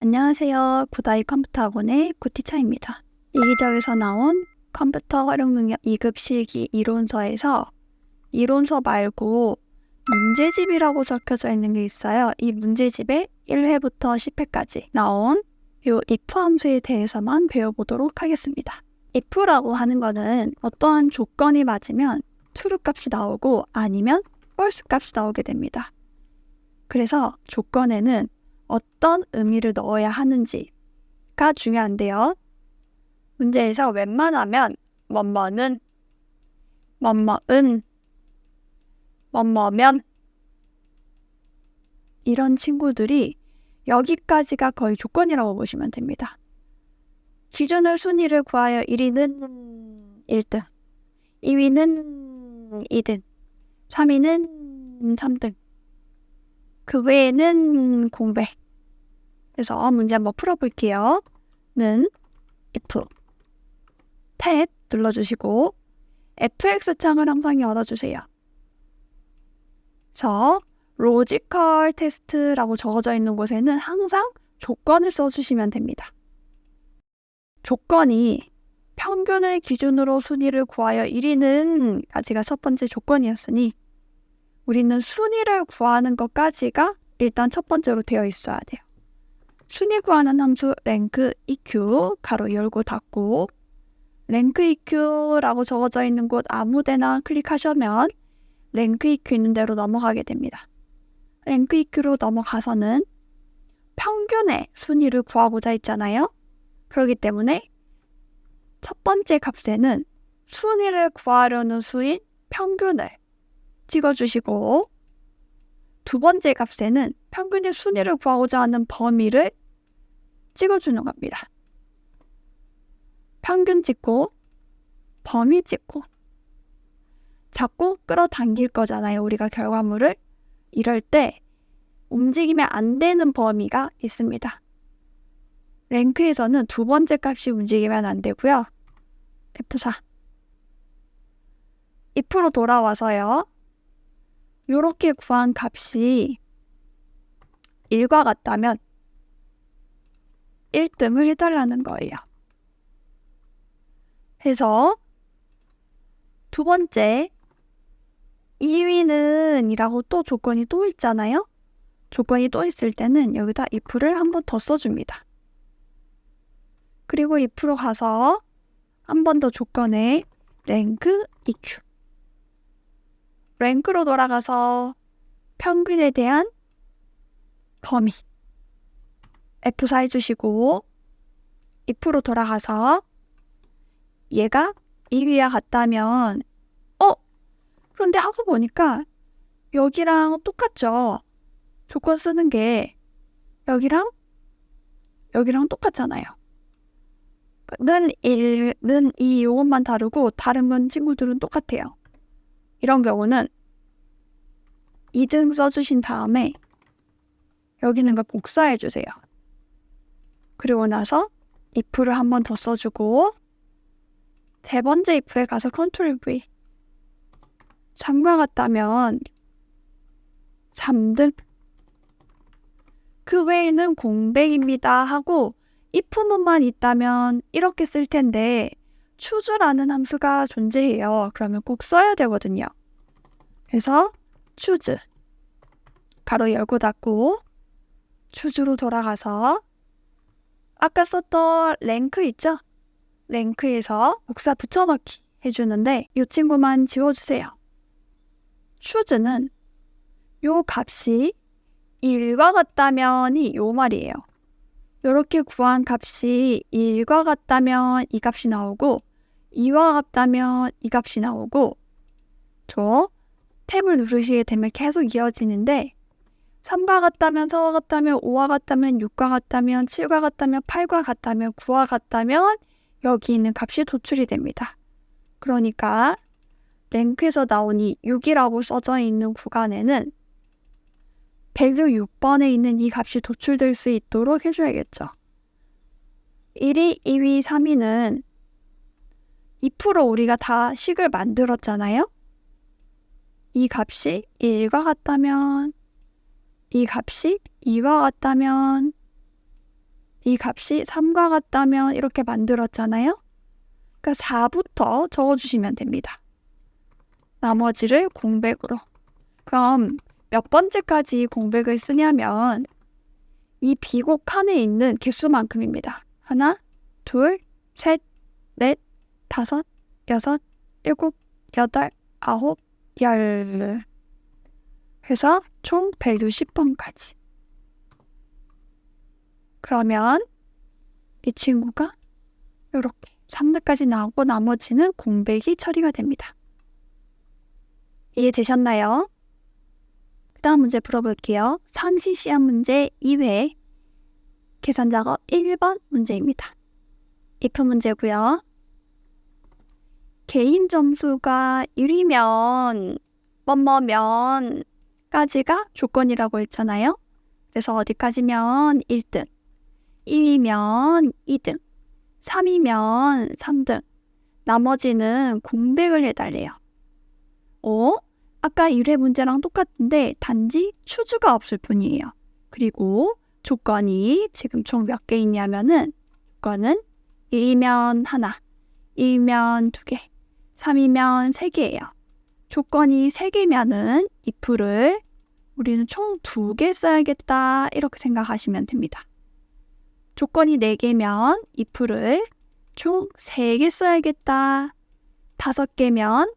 안녕하세요. 구다이 컴퓨터 학원의 구티차입니다. 이기적에서 나온 컴퓨터 활용 능력 2급 실기 이론서에서 이론서 말고 문제집이라고 적혀져 있는 게 있어요. 이 문제집에 1회부터 10회까지 나온 이 if 함수에 대해서만 배워보도록 하겠습니다. if라고 하는 거는 어떠한 조건이 맞으면 true 값이 나오고 아니면 false 값이 나오게 됩니다. 그래서 조건에는 어떤 의미를 넣어야 하는지가 중요한데요. 문제에서 웬만하면 뭐뭐는, 뭐뭐은, 뭐뭐면 이런 친구들이 여기까지가 거의 조건이라고 보시면 됩니다. 기준을 순위를 구하여 1위는 1등, 2위는 2등, 3위는 3등, 그 외에는 공백. 그래서 문제 한번 풀어볼게요. 는 if 탭 눌러주시고 fx창을 항상 열어주세요. 그래서 로지컬 테스트라고 적어져 있는 곳에는 항상 조건을 써주시면 됩니다. 조건이 평균을 기준으로 순위를 구하여 1위는 까지가 첫 번째 조건이었으니 우리는 순위를 구하는 것까지가 일단 첫 번째로 되어 있어야 돼요. 순위 구하는 함수 rank eq 가로 열고 닫고 rank eq라고 적어져 있는 곳 아무데나 클릭하시면 rank eq 있는 대로 넘어가게 됩니다. rank eq로 넘어가서는 평균의 순위를 구하고자 했잖아요. 그렇기 때문에 첫 번째 값에는 순위를 구하려는 수인 평균을 찍어주시고 두 번째 값에는 평균의 순위를 구하고자 하는 범위를 찍어주는 겁니다. 평균 찍고 범위 찍고 자꾸 끌어당길 거잖아요. 우리가 결과물을. 이럴 때 움직이면 안 되는 범위가 있습니다. 랭크에서는 두 번째 값이 움직이면 안 되고요. F4 if로 돌아와서요. 요렇게 구한 값이 1과 같다면 1등을 해달라는 거예요. 해서 두 번째 2위는 이라고 또 조건이 또 있잖아요. 조건이 또 있을 때는 여기다 if를 한 번 더 써줍니다. 그리고 if로 가서 한 번 더 조건에 rank eq 랭크로 돌아가서 평균에 대한 범위 F4 해주시고 if로 돌아가서 얘가 2위와 같다면 그런데 하고 보니까 여기랑 똑같죠. 조건 쓰는 게 여기랑 똑같잖아요. 는 1, 는 2 요것만 다르고 다른 건 친구들은 똑같아요. 이런 경우는 2등 써주신 다음에 여기 있는 걸 복사해 주세요. 그리고 나서 if를 한 번 더 써주고 세 번째 if에 가서 컨트롤 V 3과 같다면 3등 그 외에는 공백입니다 하고 if문만 있다면 이렇게 쓸 텐데 choose라는 함수가 존재해요. 그러면 꼭 써야 되거든요. 그래서 choose 가로 열고 닫고 choose로 돌아가서 아까 썼던 rank 있죠? rank에서 복사 붙여넣기 해주는데 이 친구만 지워주세요. choose는 요 값이 1과 같다면이 요 말이에요. 요렇게 구한 값이 1과 같다면 이 값이 나오고 2와 같다면 이 값이 나오고 저 탭을 누르시게 되면 계속 이어지는데 3과 같다면 4와 같다면 5와 같다면 6과 같다면 7과 같다면 8과 같다면 9와 같다면 여기 있는 값이 도출이 됩니다. 그러니까 랭크에서 나온 이 6이라고 써져 있는 구간에는 value 6번에 있는 이 값이 도출될 수 있도록 해줘야겠죠. 1위, 2위, 3위는 if로 우리가 다 식을 만들었잖아요. 이 값이 1과 같다면 이 값이 2와 같다면 이 값이 3과 같다면 이렇게 만들었잖아요. 그러니까 4부터 적어주시면 됩니다. 나머지를 공백으로. 그럼 몇 번째까지 공백을 쓰냐면 이 비곡 칸에 있는 개수만큼입니다. 하나, 둘, 셋, 넷, 다섯, 여섯, 일곱, 여덟, 아홉, 열. 해서 총 밸류 10번까지. 그러면 이 친구가 이렇게 3등까지 나오고 나머지는 공백이 처리가 됩니다. 이해되셨나요? 그 다음 문제 풀어볼게요. 상시 시험 문제 2회 계산 작업 1번 문제입니다. if 문제고요. 개인 점수가 1이면 뭐뭐면 까지가 조건이라고 했잖아요. 그래서 어디까지면 1등, 2위면 2등, 3위면 3등, 나머지는 공백을 해달래요. 아까 1회 문제랑 똑같은데 단지 추주가 없을 뿐이에요. 그리고 조건이 지금 총 몇 개 있냐면은 조건은 1이면 하나, 2이면 2개, 3이면 3개예요. 조건이 3개면은 if를 우리는 총 2개 써야겠다 이렇게 생각하시면 됩니다. 조건이 4개면 if를 총 3개 써야겠다. 5개면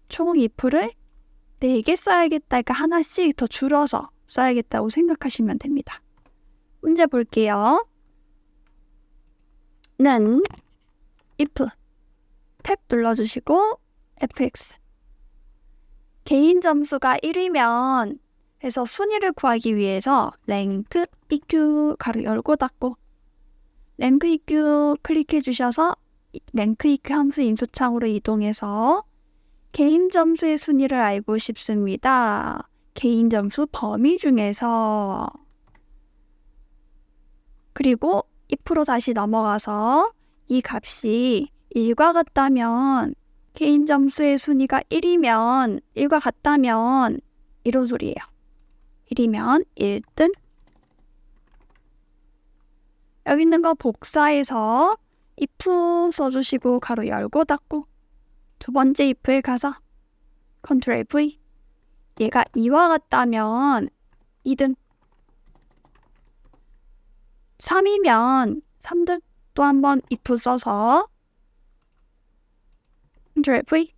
총 if를 4개 써야겠다. 그러니까 하나씩 더 줄여서 써야겠다고 생각하시면 됩니다. 문제 볼게요. 는 if 탭 눌러주시고 fx 개인 점수가 1이면 해서 순위를 구하기 위해서 랭크 EQ 가로 열고 닫고 랭크 EQ 클릭해 주셔서 랭크 EQ 함수 인수창으로 이동해서 개인 점수의 순위를 알고 싶습니다. 개인 점수 범위 중에서 그리고 if로 다시 넘어가서 이 값이 1과 같다면 개인 점수의 순위가 1이면 1과 같다면 이런 소리예요. 1이면 1등. 여기 있는 거 복사해서 if 써주시고 가로 열고 닫고 두 번째 if에 가서 Ctrl V 얘가 2와 같다면 2등 3이면 3등 또 한 번 if 써서 Ctrl V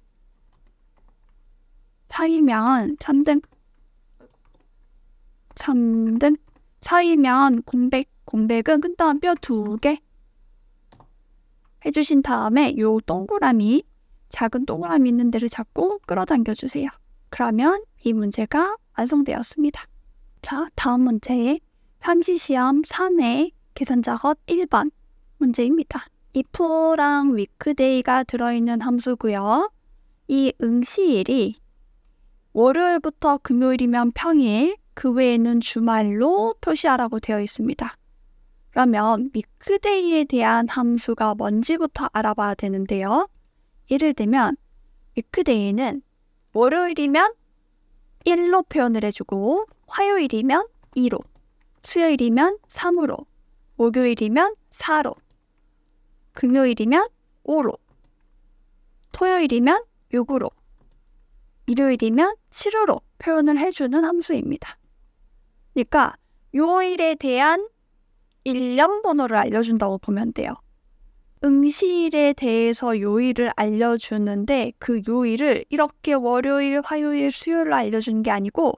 4이면 3등 3등 4이면 공백은 끝다음 뼈 2개 해주신 다음에 요 동그라미 작은 동그라미 있는 데를 잡고 끌어당겨 주세요. 그러면 이 문제가 완성되었습니다. 자, 다음 문제 상시시험 3회 계산작업 1번 문제입니다. if랑 weekday가 들어있는 함수고요. 이 응시일이 월요일부터 금요일이면 평일, 그 외에는 주말로 표시하라고 되어 있습니다. 그러면 weekday에 대한 함수가 뭔지부터 알아봐야 되는데요. 예를 들면 weekday는 월요일이면 1로 표현을 해주고 화요일이면 2로, 수요일이면 3으로, 목요일이면 4로, 금요일이면 5로, 토요일이면 6으로, 일요일이면 7으로 표현을 해주는 함수입니다. 그러니까 요일에 대한 일련 번호를 알려준다고 보면 돼요. 응시일에 대해서 요일을 알려주는데 그 요일을 이렇게 월요일, 화요일, 수요일로 알려주는 게 아니고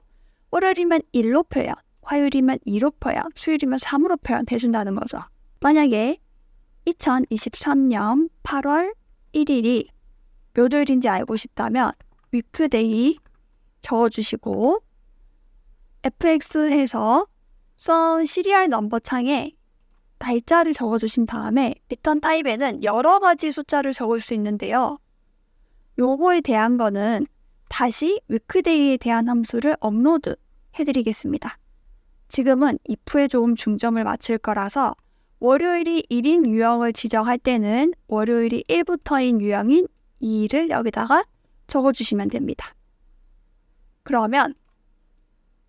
월요일이면 1로 표현, 화요일이면 2로 표현, 수요일이면 3으로 표현해준다는 거죠. 만약에 2023년 8월 1일이 몇 요일인지 알고 싶다면 weekday 적어주시고 fx 해서 시리얼 넘버 창에 날짜를 적어주신 다음에 리턴 타입에는 여러 가지 숫자를 적을 수 있는데요. 요거에 대한 거는 다시 weekday에 대한 함수를 업로드 해드리겠습니다. 지금은 if에 조금 중점을 맞출 거라서 월요일이 1인 유형을 지정할 때는 월요일이 1부터인 유형인 2를 여기다가 적어주시면 됩니다. 그러면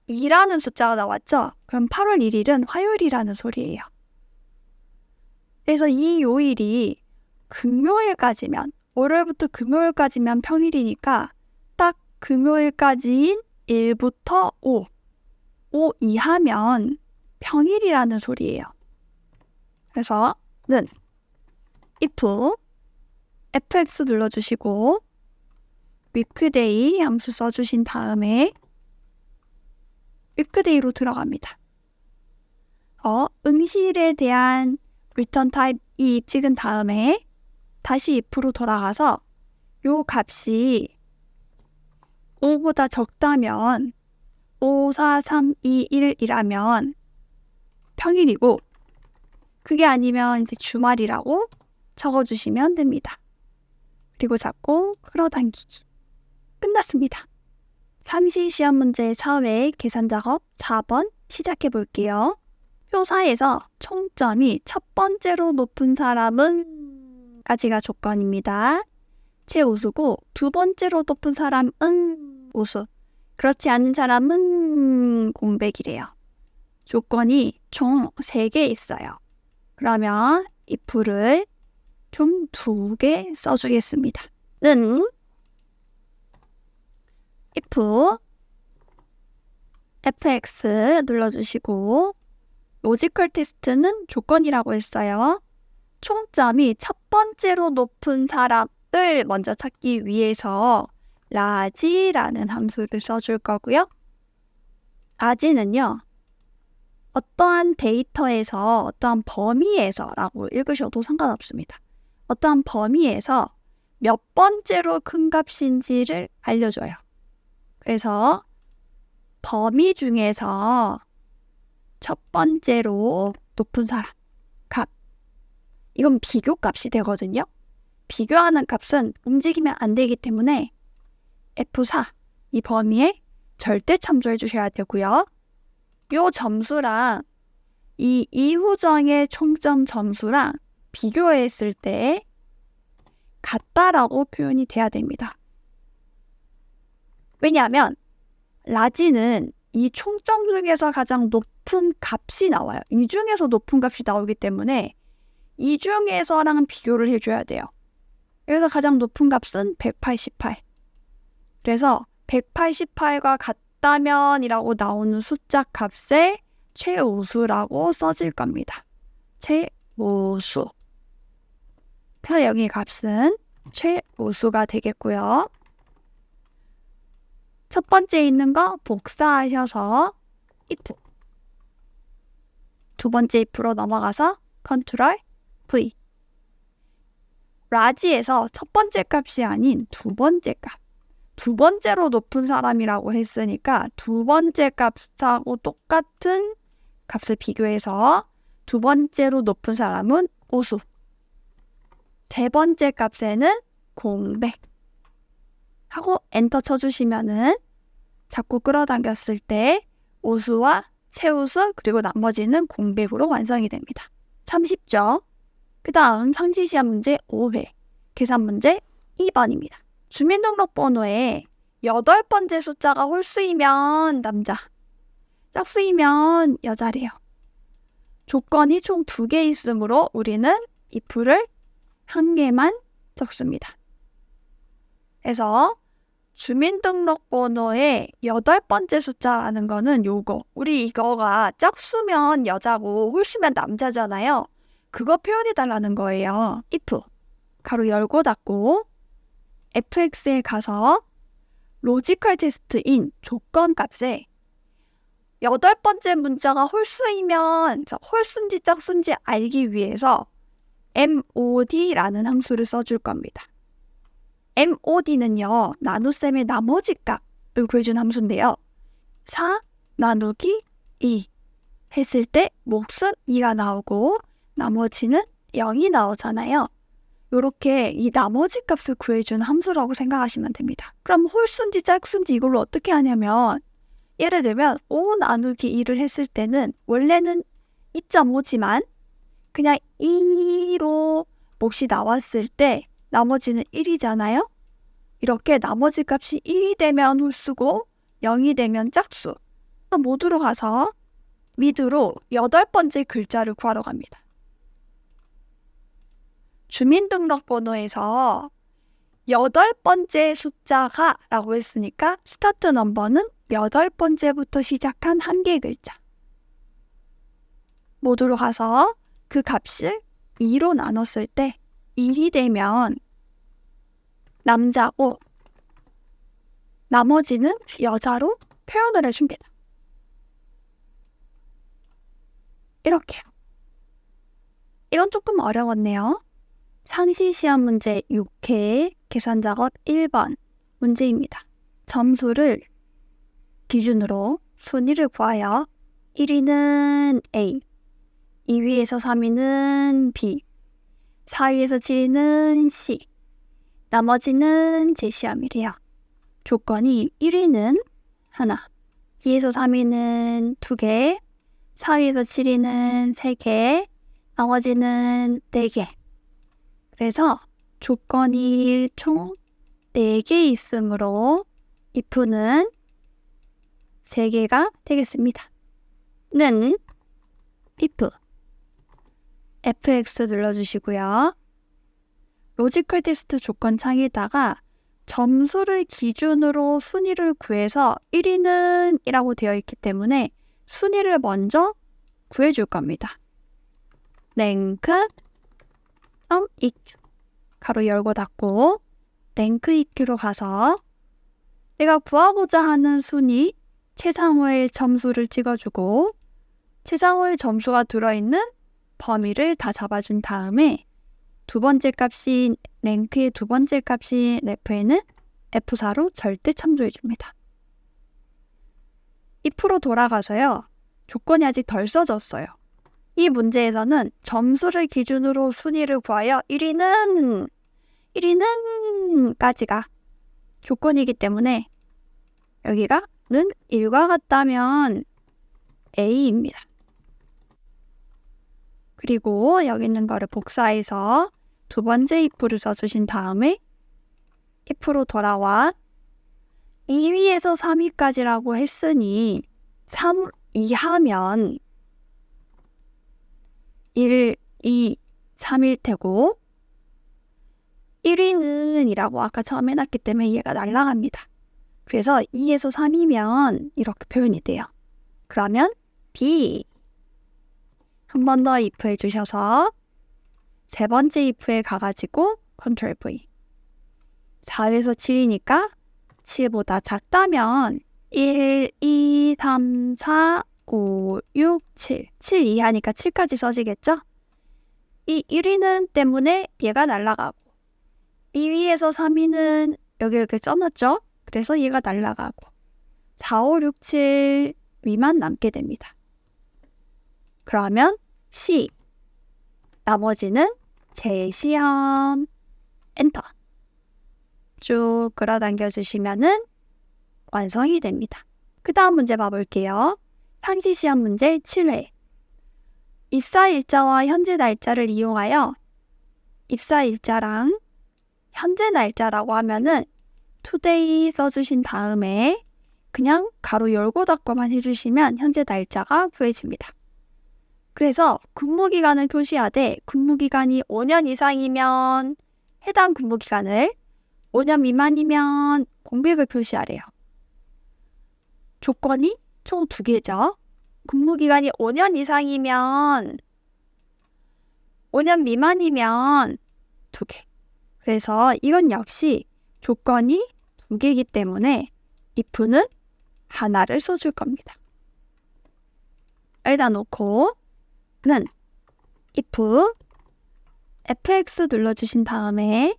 2라는 숫자가 나왔죠? 그럼 8월 1일은 화요일이라는 소리예요. 그래서 이 요일이 금요일까지면, 월요일부터 금요일까지면 평일이니까 딱 금요일까지인 1부터 5, 5 이하면 평일이라는 소리예요. 그래서 는 if fx 눌러주시고 weekday 함수 써주신 다음에 weekday로 들어갑니다. 응시일에 대한 return type 이 찍은 다음에 다시 if로 돌아가서 요 값이 5보다 적다면 5, 4, 3, 2, 1이라면 평일이고, 그게 아니면 이제 주말이라고 적어주시면 됩니다. 그리고 잡고 끌어당기기. 끝났습니다. 상시 시험 문제 4회 계산 작업 4번 시작해 볼게요. 표4에서 총점이 첫 번째로 높은 사람은 까지가 조건입니다. 최우수고 두 번째로 높은 사람은 우수, 그렇지 않은 사람은 공백이래요. 조건이 총 3개 있어요. 그러면 if를 좀 2개 써주겠습니다. 는 if fx 눌러주시고 로지컬 테스트는 조건이라고 했어요. 총점이 첫 번째로 높은 사람을 먼저 찾기 위해서 라지라는 함수를 써줄 거고요. 라지는요, 어떠한 데이터에서, 어떠한 범위에서 라고 읽으셔도 상관없습니다. 어떠한 범위에서 몇 번째로 큰 값인지를 알려줘요. 그래서 범위 중에서 첫 번째로 높은 사람 값, 이건 비교값이 되거든요. 비교하는 값은 움직이면 안 되기 때문에 F4 이 범위에 절대 참조해 주셔야 되고요. 요 점수랑 이 이후정의 총점 점수랑 비교했을 때 같다라고 표현이 돼야 됩니다. 왜냐하면 라지는 이 총점 중에서 가장 높은 값이 나와요. 이 중에서 높은 값이 나오기 때문에 이 중에서랑 비교를 해줘야 돼요. 여기서 가장 높은 값은 188. 그래서 188과 같다면 이라고 나오는 숫자 값에 최우수라고 써질 겁니다. 최우수. 그래서 여기 값은 최우수가 되겠고요. 첫 번째 있는 거 복사하셔서 if. 두 번째 if로 넘어가서 컨트롤 V. 라지에서 첫 번째 값이 아닌 두 번째 값. 두 번째로 높은 사람이라고 했으니까 두 번째 값하고 똑같은 값을 비교해서 두 번째로 높은 사람은 우수. 세 번째 값에는 공백. 하고 엔터 쳐주시면은 자꾸 끌어당겼을 때 우수와 최우수 그리고 나머지는 공백으로 완성이 됩니다. 참 쉽죠? 그 다음 상시시험 문제 5회 계산 문제 2번입니다. 주민등록번호에 8번째 숫자가 홀수이면 남자, 짝수이면 여자래요. 조건이 총 2개 있으므로 우리는 if를 1개만 적습니다. 그래서 주민등록번호의 8번째 숫자라는 거는 요거. 우리 이거가 짝수면 여자고 홀수면 남자잖아요. 그거 표현해달라는 거예요. if 가로 열고 닫고 fx에 가서 로지컬 테스트인 조건 값에 8번째 문자가 홀수이면 홀수인지 짝수인지 알기 위해서 mod라는 함수를 써줄 겁니다. mod는요, 나눗셈의 나머지 값을 구해준 함수인데요. 4 나누기 2 했을 때 몫은 2가 나오고 나머지는 0이 나오잖아요. 이렇게 이 나머지 값을 구해준 함수라고 생각하시면 됩니다. 그럼 홀수인지 짝수인지 이걸로 어떻게 하냐면, 예를 들면 5 나누기 2를 했을 때는 원래는 2.5지만 그냥 2로 몫이 나왔을 때 나머지는 1이잖아요. 이렇게 나머지 값이 1이 되면 홀수고 0이 되면 짝수. 모두로 가서 미드로 8번째 글자를 구하러 갑니다. 주민등록번호에서 8번째 숫자가 라고 했으니까 스타트 넘버는 8번째부터 시작한 한 개의 글자. 모두로 가서 그 값을 2로 나눴을 때 1이 되면 남자고 나머지는 여자로 표현을 해줍니다. 이렇게요. 이건 조금 어려웠네요. 상시시험 문제 6회 계산작업 1번 문제입니다. 점수를 기준으로 순위를 구하여 1위는 A, 2위에서 3위는 B, 4위에서 7위는 C, 나머지는 제시함이래요. 조건이 1위는 하나, 2위에서 3위는 2개, 4위에서 7위는 3개, 나머지는 4개. 그래서 조건이 총 4개 있으므로 if는 3개가 되겠습니다. 는 if fx 눌러주시고요. 로지컬 테스트 조건 창에다가 점수를 기준으로 순위를 구해서 1위는 이라고 되어 있기 때문에 순위를 먼저 구해줄 겁니다. 랭크 EQ 가로 열고 닫고 랭크 EQ로 가서 내가 구하고자 하는 순위 최상호의 점수를 찍어주고 최상호의 점수가 들어있는 범위를 다 잡아준 다음에 두 번째 값인 랭크의 두 번째 값인 ref에는 F4로 절대 참조해줍니다. if로 돌아가서요. 조건이 아직 덜 써졌어요. 이 문제에서는 점수를 기준으로 순위를 구하여 1위는까지가 조건이기 때문에 여기가 는 1과 같다면 A입니다. 그리고 여기 있는 거를 복사해서 두 번째 if를 써주신 다음에 if로 돌아와 2위에서 3위까지라고 했으니 3 이하면 1, 2, 3일 테고 1위는 이라고 아까 처음 해놨기 때문에 얘가 날아갑니다. 그래서 2에서 3이면 이렇게 표현이 돼요. 그러면 B 한 번 더 if 해주셔서 세 번째 if에 가가지고 컨트롤 V 4에서 7이니까 7보다 작다면 1, 2, 3, 4, 5, 6, 7 7 이하니까 7까지 써지겠죠? 이 1위는 때문에 얘가 날아가고 2위에서 3위는 여기 이렇게 써놨죠? 그래서 얘가 날아가고 4, 5, 6, 7 위만 남게 됩니다. 그러면 C 나머지는 제시험 엔터 쭉 끌어당겨 주시면은 완성이 됩니다. 그 다음 문제 봐볼게요. 상시시험 문제 7회 입사일자와 현재 날짜를 이용하여 입사일자랑 현재 날짜라고 하면은 today 써주신 다음에 그냥 가로 열고 닫고만 해주시면 현재 날짜가 구해집니다. 그래서 근무기간을 표시하되 근무기간이 5년 이상이면 해당 근무기간을 5년 미만이면 공백을 표시하래요. 조건이 총 2개죠. 근무기간이 5년 이상이면 5년 미만이면 2개. 그래서 이건 역시 조건이 2개이기 때문에 if는 하나를 써줄 겁니다. 여기다 놓고 는 if fx 눌러주신 다음에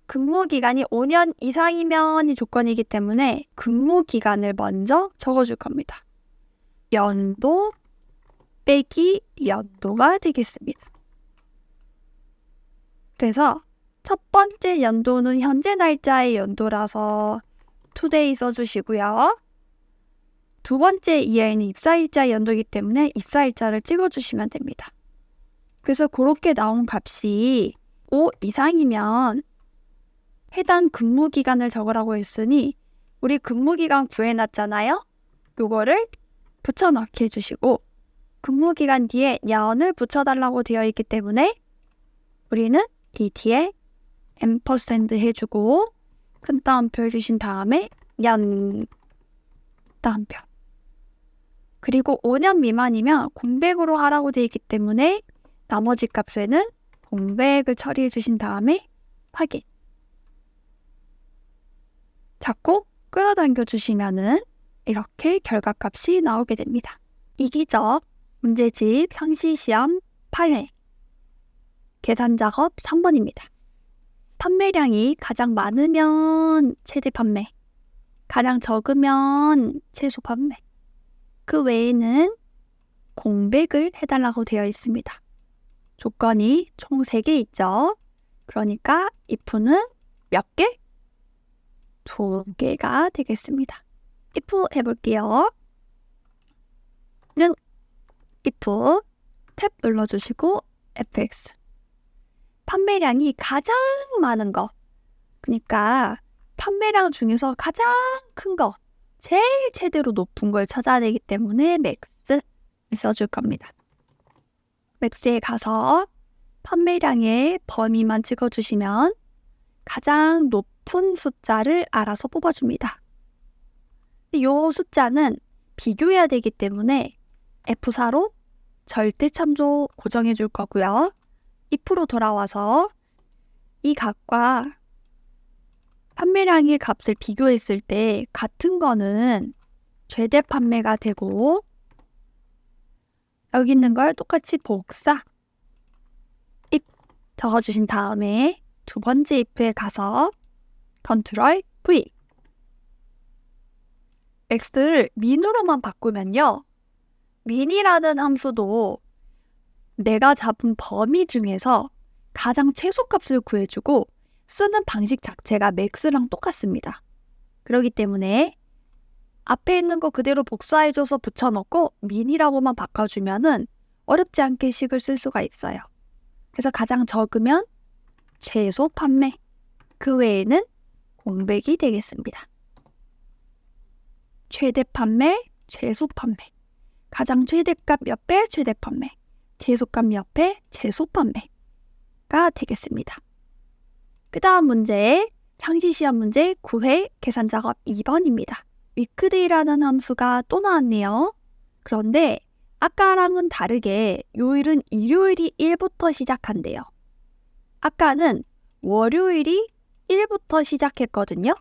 근무기간이 5년 이상이면이 조건이기 때문에 근무기간을 먼저 적어줄 겁니다. 연도 빼기 연도가 되겠습니다. 그래서 첫 번째 연도는 현재 날짜의 연도라서 today 써주시고요. 두 번째 이하에는 입사일자 연도이기 때문에 입사일자를 찍어주시면 됩니다. 그래서 그렇게 나온 값이 5 이상이면 해당 근무기간을 적으라고 했으니 우리 근무기간 구해놨잖아요. 요거를 붙여넣기 해주시고 근무기간 뒤에 년을 붙여달라고 되어 있기 때문에 우리는 이 뒤에 앰퍼샌드 해주고 큰 따옴표 해주신 다음에 연 따옴표. 그리고 5년 미만이면 공백으로 하라고 되어 있기 때문에 나머지 값에는 공백을 처리해 주신 다음에 확인. 자꾸 끌어당겨 주시면은 이렇게 결과값이 나오게 됩니다. 이기적 문제집 상시시험 8회 계산 작업 3번입니다. 판매량이 가장 많으면 최대 판매, 가장 적으면 최소 판매, 그 외에는 공백을 해달라고 되어 있습니다. 조건이 총 3개 있죠. 그러니까 if는 몇 개? 2개가 되겠습니다. if 해볼게요. 는 if 탭 눌러주시고 fx 판매량이 가장 많은 거, 그러니까 판매량 중에서 가장 큰 거, 제일 최대로 높은 걸 찾아야 되기 때문에 max를 써줄 겁니다. max에 가서 판매량의 범위만 찍어주시면 가장 높은 숫자를 알아서 뽑아줍니다. 이 숫자는 비교해야 되기 때문에 F4로 절대 참조 고정해 줄 거고요. if로 돌아와서 이 값과 판매량의 값을 비교했을 때 같은 거는 최대 판매가 되고 여기 있는 걸 똑같이 복사 if 적어주신 다음에 두 번째 if에 가서 컨트롤 V x를 민으로만 바꾸면요. 민이라는 함수도 내가 잡은 범위 중에서 가장 최소값을 구해주고 쓰는 방식 자체가 max랑 똑같습니다. 그렇기 때문에 앞에 있는 거 그대로 복사해줘서 붙여넣고 민이라고만 바꿔주면은 어렵지 않게 식을 쓸 수가 있어요. 그래서 가장 적으면 최소 판매, 그 외에는 공백이 되겠습니다. 최대 판매, 최소 판매, 가장 최대값 옆에 최대 판매, 최소값 옆에 최소 판매가 되겠습니다. 그 다음 문제, 상시시험 문제 9회 계산작업 2번입니다. 위크데이라는 함수가 또 나왔네요. 그런데 아까랑은 다르게 요일은 일요일이 1부터 시작한대요. 아까는 월요일이 1부터 시작했거든요.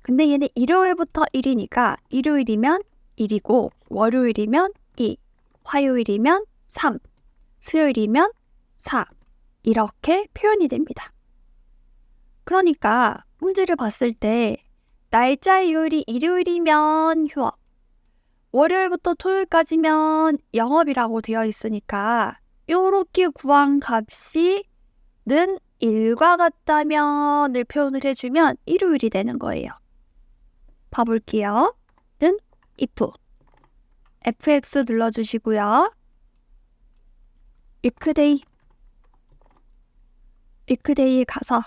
근데 얘는 일요일부터 1이니까 일요일이면 1이고 월요일이면 2, 화요일이면 3, 수요일이면 4 이렇게 표현이 됩니다. 그러니까 문제를 봤을 때 날짜의 요일이 일요일이면 휴업, 월요일부터 토요일까지면 영업이라고 되어 있으니까 요렇게 구한 값이 는 1과 같다면을 표현을 해주면 일요일이 되는 거예요. 봐볼게요. 는 if fx 눌러주시고요. 위크데이에 가서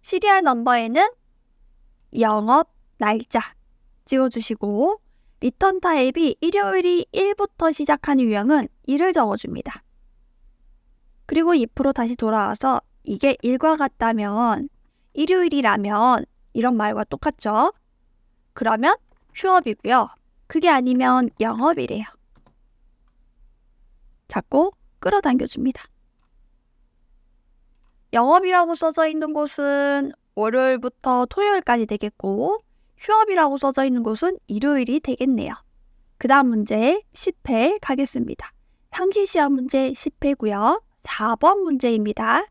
시리얼 넘버에는 영업 날짜 찍어주시고 리턴 타입이 일요일이 1부터 시작하는 유형은 1을 적어줍니다. 그리고 if로 다시 돌아와서 이게 1과 같다면 일요일이라면 이런 말과 똑같죠? 그러면 휴업이고요. 그게 아니면 영업이래요. 자꾸 끌어당겨줍니다. 영업이라고 써져 있는 곳은 월요일부터 토요일까지 되겠고 휴업이라고 써져 있는 곳은 일요일이 되겠네요. 그 다음 문제 10회 가겠습니다. 상시시험 문제 10회고요. 4번 문제입니다.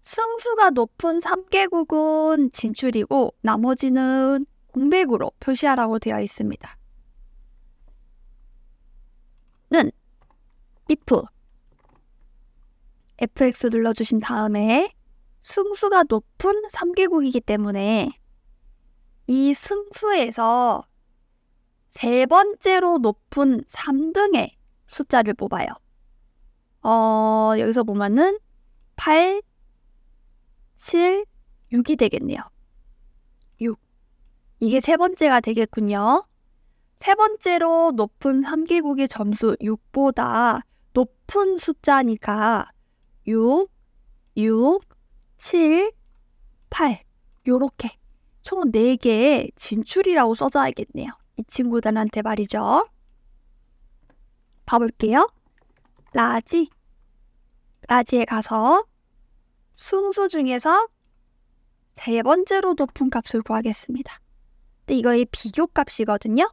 승수가 높은 3개국은 진출이고 나머지는 공백으로 표시하라고 되어 있습니다. 는 if fx 눌러주신 다음에 승수가 높은 3개국이기 때문에 이 승수에서 세 번째로 높은 3등의 숫자를 뽑아요. 여기서 보면은 8, 7, 6이 되겠네요. 6. 이게 세 번째가 되겠군요. 세 번째로 높은 3개국의 점수 6보다 높은 숫자니까 6, 6, 7, 8 요렇게 총 4개의 진출이라고 써줘야겠네요. 이 친구들한테 말이죠. 봐볼게요. 라지에 가서 순수 중에서 3번째로 높은 값을 구하겠습니다. 근데 이거의 비교값이거든요.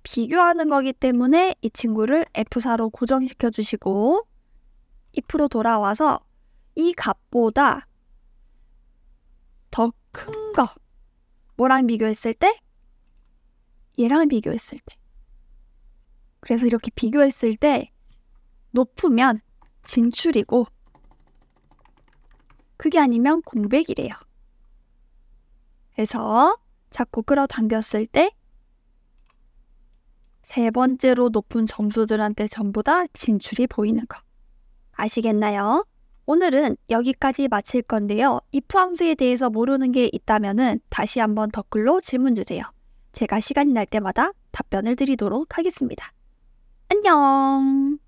비교하는 거기 때문에 이 친구를 F4로 고정시켜 주시고 if로 돌아와서 이 값보다 더 큰 거 뭐랑 비교했을 때? 얘랑 비교했을 때. 그래서 이렇게 비교했을 때 높으면 진출이고 그게 아니면 공백이래요. 그래서 자꾸 끌어당겼을 때 3번째로 높은 점수들한테 전부 다 진출이 보이는 거. 아시겠나요? 오늘은 여기까지 마칠 건데요. if 함수에 대해서 모르는 게 있다면 다시 한번 댓글로 질문 주세요. 제가 시간이 날 때마다 답변을 드리도록 하겠습니다. 안녕!